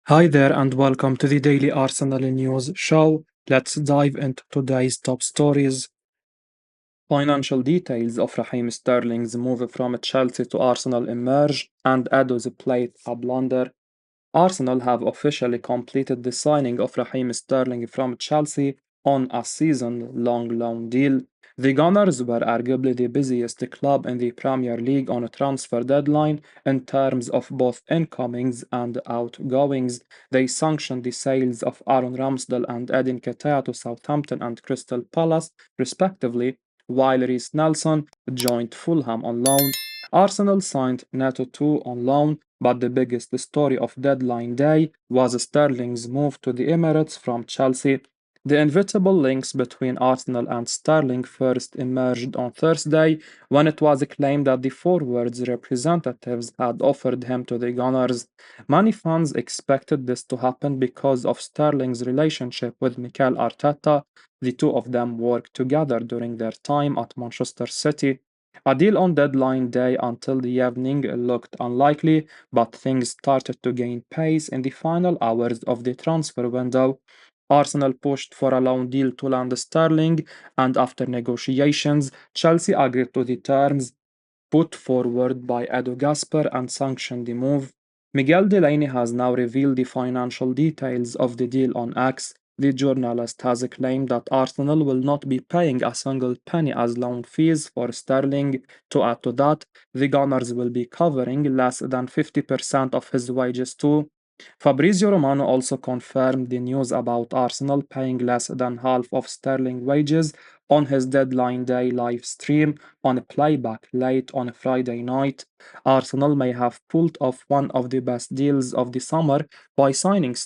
Hi there and welcome to the Daily Arsenal News Show. Let's dive into today's top stories. Financial details of Raheem Sterling's move from Chelsea to Arsenal emerge, and Edo's played a blunder. Arsenal have officially completed the signing of Raheem Sterling from Chelsea on a season-long loan deal. The Gunners were arguably the busiest club in the Premier League on a transfer deadline in terms of both incomings and outgoings. They sanctioned the sales of Aaron Ramsdale and Eddie Nketiah to Southampton and Crystal Palace, respectively, while Reiss Nelson joined Fulham on loan. Arsenal signed Neto too on loan, but the biggest story of deadline day was Sterling's move to the Emirates from Chelsea. The inevitable links between Arsenal and Sterling first emerged on Thursday when it was claimed that the forward's representatives had offered him to the Gunners. Many fans expected this to happen because of Sterling's relationship with Mikel Arteta. The two of them worked together during their time at Manchester City. A deal on deadline day until the evening looked unlikely, but things started to gain pace in the final hours of the transfer window. Arsenal pushed for a loan deal to land Sterling, and after negotiations, Chelsea agreed to the terms put forward by Edo Gasper and sanctioned the move. Miguel Delaney has now revealed the financial details of the deal on X. The journalist has claimed that Arsenal will not be paying a single penny as loan fees for Sterling. To add to that, the Gunners will be covering less than 50% of his wages too. Fabrizio Romano also confirmed the news about Arsenal paying less than half of Sterling wages on his deadline day live stream on a playback late on a Friday night. Arsenal may have pulled off one of the best deals of the summer by signing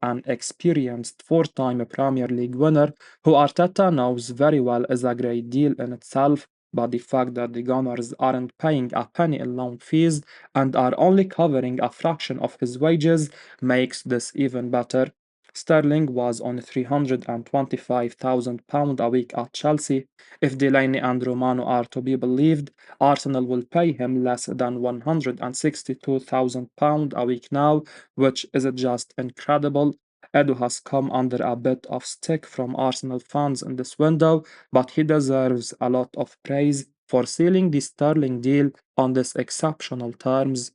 an experienced four-time Premier League winner who Arteta knows very well is a great deal in itself. But the fact that the Gunners aren't paying a penny in loan fees and are only covering a fraction of his wages makes this even better. Sterling was on £325,000 a week at Chelsea. If Delaney and Romano are to be believed, Arsenal will pay him less than £162,000 a week now, which is just incredible. Edu has come under a bit of stick from Arsenal fans in this window, but he deserves a lot of praise for sealing the Sterling deal on these exceptional terms.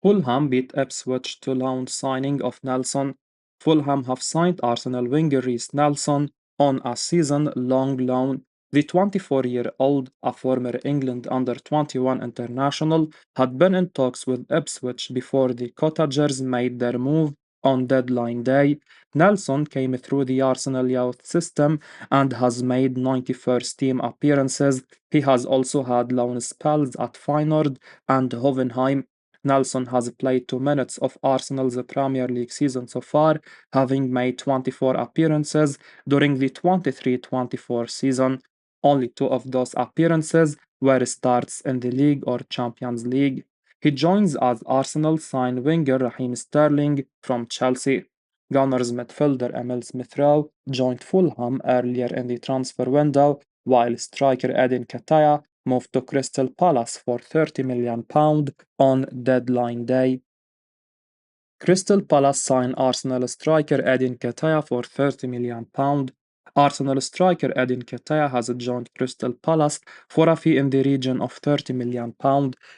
Fulham beat Ipswich to loan signing of Nelson. Fulham have signed Arsenal winger Reiss Nelson on a season-long loan. The 24-year-old, a former England under-21 international, had been in talks with Ipswich before the Cottagers made their move on deadline day. Nelson came through the Arsenal youth system and has made 91st team appearances. He has also had loan spells at Feyenoord and Hoffenheim. Nelson has played 2 minutes of Arsenal's Premier League season so far, having made 24 appearances during the 23-24 season. Only two of those appearances were starts in the league or Champions League. He joins as Arsenal signed winger Raheem Sterling from Chelsea. Gunners midfielder Emil Smith-Rowe joined Fulham earlier in the transfer window, while striker Eddie Nketiah moved to Crystal Palace for £30 million on deadline day. Crystal Palace signed Arsenal striker Eddie Nketiah for £30 million. Arsenal striker Eddie Nketiah has joined Crystal Palace for a fee in the region of £30 million.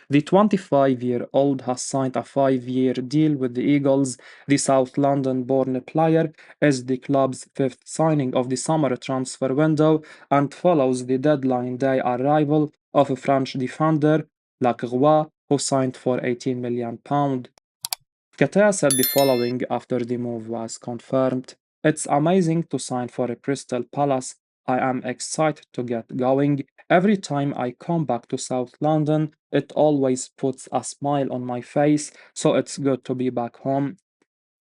The 25-year-old has signed a 5-year deal with the Eagles. The South London-born player is the club's fifth signing of the summer transfer window and follows the deadline day arrival of French defender Lacroix, who signed for £18 million. Nketiah said the following after the move was confirmed: "It's amazing to sign for a Crystal Palace. I am excited to get going. Every time I come back to South London, it always puts a smile on my face, so it's good to be back home."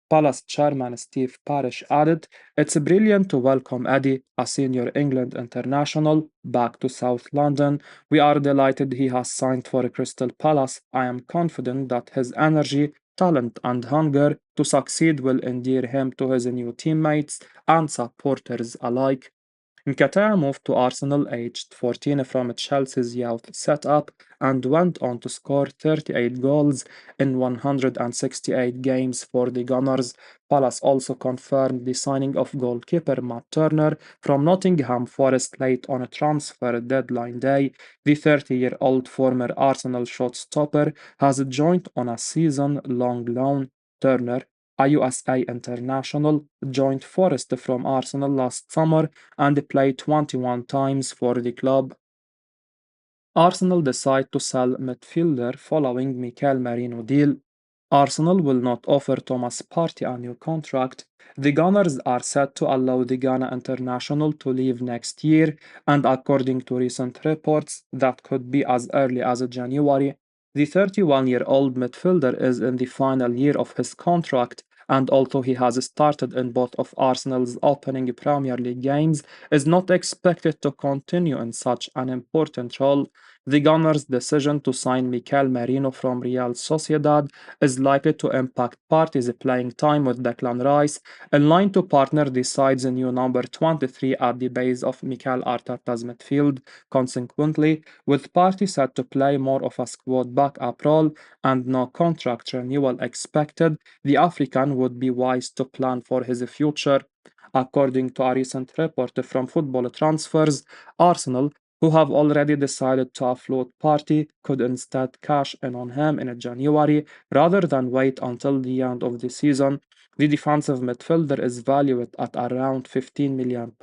Palace chairman Steve Parish added, "It's brilliant to welcome Eddie, a senior England international, back to South London. We are delighted he has signed for Crystal Palace. I am confident that his energy, talent and hunger to succeed will endear him to his new teammates and supporters alike." Nketiah moved to Arsenal aged 14 from Chelsea's youth setup and went on to score 38 goals in 168 games for the Gunners. Palace also confirmed the signing of goalkeeper Matt Turner from Nottingham Forest late on a transfer deadline day. The 30-year-old former Arsenal shot-stopper has joined on a season-long loan. Turner, a USA international, joined Forest from Arsenal last summer and played 21 times for the club. Arsenal decide to sell midfielder following Mikel Merino deal. Arsenal will not offer Thomas Partey a new contract. The Gunners are set to allow the Ghana international to leave next year, and according to recent reports, that could be as early as January. The 31-year-old midfielder is in the final year of his contract, and although he has started in both of Arsenal's opening Premier League games, is not expected to continue in such an important role. The Gunners' decision to sign Mikel Merino from Real Sociedad is likely to impact Partey's playing time with Declan Rice, in line to partner the side's new number 23 at the base of Mikel Arteta's midfield. Consequently, with Partey set to play more of a squad backup role and no contract renewal expected, the African would be wise to plan for his future. According to a recent report from Football Transfers, Arsenal, who have already decided to offload Partey, could instead cash in on him in January rather than wait until the end of the season. The defensive midfielder is valued at around £15 million,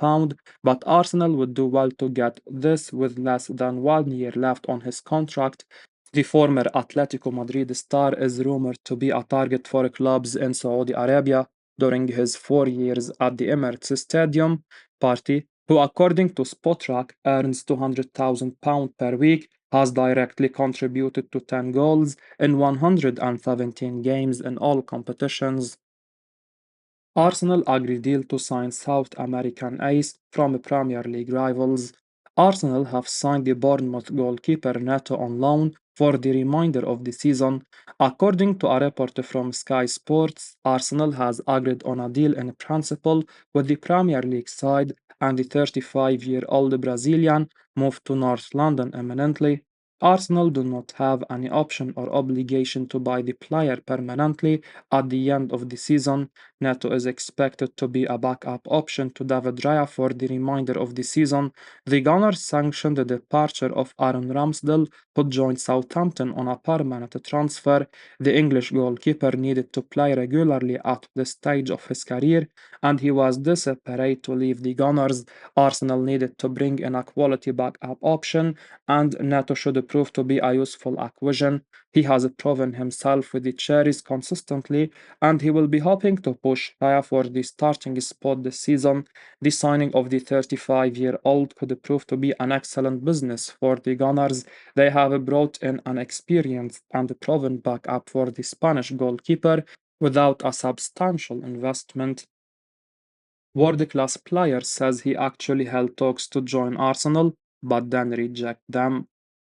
but Arsenal would do well to get this with less than 1 year left on his contract. The former Atletico Madrid star is rumored to be a target for clubs in Saudi Arabia during his 4 years at the Emirates Stadium. Partey, who according to Spotrac earns £200,000 per week, has directly contributed to 10 goals in 117 games in all competitions. Arsenal agree deal to sign South American ace from Premier League rivals. Arsenal have signed the Bournemouth goalkeeper Neto on loan for the remainder of the season. According to a report from Sky Sports, Arsenal has agreed on a deal in principle with the Premier League side, and the 35-year-old Brazilian moved to North London imminently. Arsenal do not have any option or obligation to buy the player permanently at the end of the season. Neto is expected to be a backup option to David Raya for the remainder of the season. The Gunners sanctioned the departure of Aaron Ramsdale, who joined Southampton on a permanent transfer. The English goalkeeper needed to play regularly at this stage of his career, and he was desperate to leave the Gunners. Arsenal needed to bring in a quality backup option, and Neto should prove to be a useful acquisition. He has proven himself with the Cherries consistently, and he will be hoping to push Raya for the starting spot this season. The signing of the 35-year-old could prove to be an excellent business for the Gunners. They have brought in an experienced and proven backup for the Spanish goalkeeper without a substantial investment. World-class player says he actually held talks to join Arsenal, but then reject them.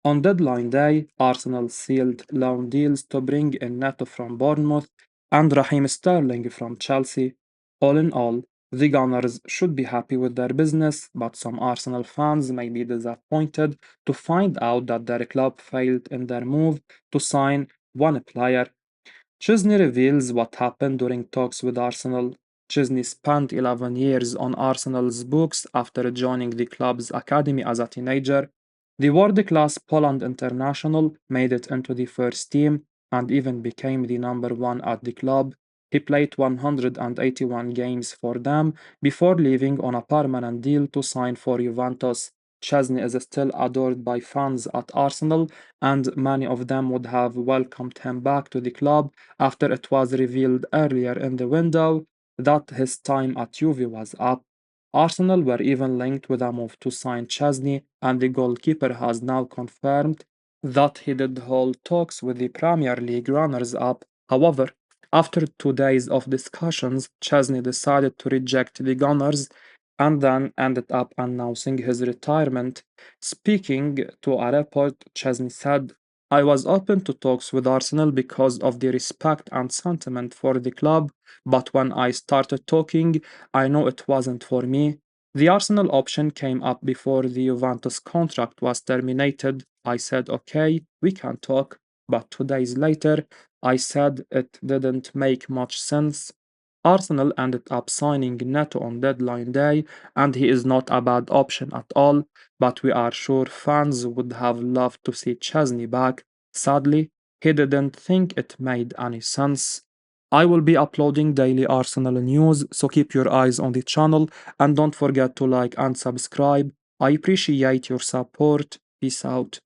On deadline day, Arsenal sealed loan deals to bring in Neto from Bournemouth and Raheem Sterling from Chelsea. All in all, the Gunners should be happy with their business, but some Arsenal fans may be disappointed to find out that their club failed in their move to sign one player. Szczesny reveals what happened during talks with Arsenal. Szczesny spent 11 years on Arsenal's books after joining the club's academy as a teenager. The world-class Poland international made it into the first team and even became the number one at the club. He played 181 games for them before leaving on a permanent deal to sign for Juventus. Szczesny is still adored by fans at Arsenal, and many of them would have welcomed him back to the club after it was revealed earlier in the window that his time at Juve was up. Arsenal were even linked with a move to sign Szczesny, and the goalkeeper has now confirmed that he did hold talks with the Premier League runners-up. However, after 2 days of discussions, Szczesny decided to reject the Gunners and then ended up announcing his retirement. Speaking to a report, Szczesny said, "I was open to talks with Arsenal because of the respect and sentiment for the club, but when I started talking, I know it wasn't for me. The Arsenal option came up before the Juventus contract was terminated. I said, okay, we can talk, but 2 days later, I said it didn't make much sense. Arsenal ended up signing Neto on deadline day, and he is not a bad option at all, but we are sure fans would have loved to see Szczesny back. Sadly, he didn't think it made any sense. I will be uploading daily Arsenal news, so keep your eyes on the channel and don't forget to like and subscribe. I appreciate your support. Peace out.